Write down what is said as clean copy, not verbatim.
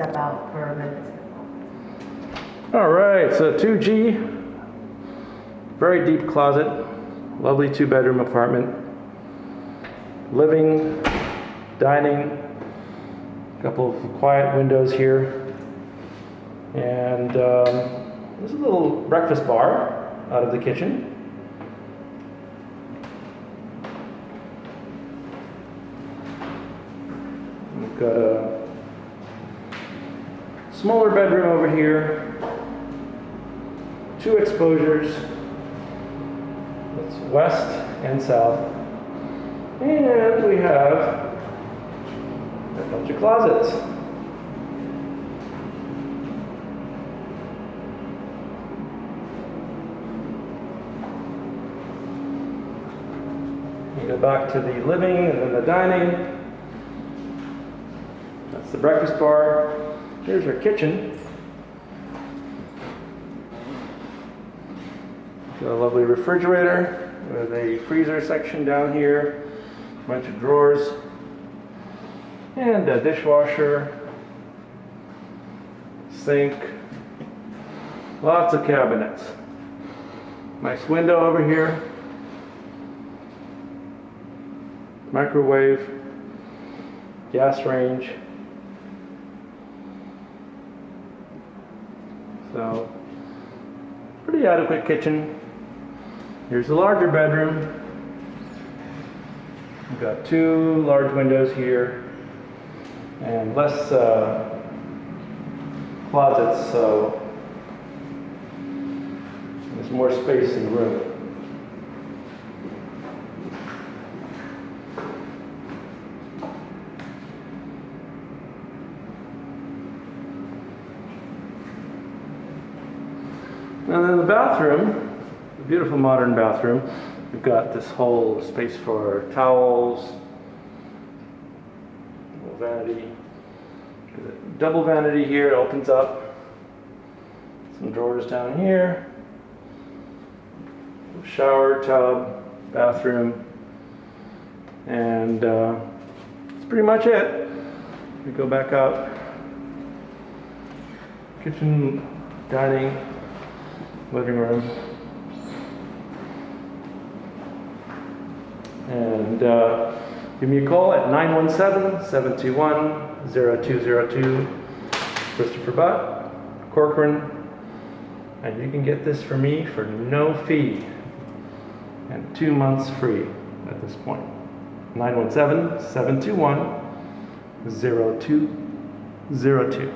step out for a minute. All right, so 2G, very deep closet, lovely 2-bedroom apartment, living, dining, a couple of quiet windows here, and there's a little breakfast bar out of the kitchen. We've got a smaller bedroom over here. 2 exposures, it's west and south, and we have a bunch of closets. We go back to the living and then the dining. That's the breakfast bar. Here's our kitchen. Got a lovely refrigerator with a freezer section down here, a bunch of drawers, and a dishwasher, sink, lots of cabinets. Nice window over here, microwave, gas range. So, pretty adequate kitchen. Here's the larger bedroom. We've got 2 large windows here and less closets, so there's more space in the room. And then the bathroom, a beautiful modern bathroom. We've got this whole space for towels, little vanity, double vanity here, it opens up, some drawers down here, shower, tub, bathroom, and that's pretty much it. We go back out, kitchen, dining, living room. And give me a call at 917-721-0202. Christopher Butt, Corcoran, and you can get this for me for no fee and 2 months free at this point. 917-721-0202.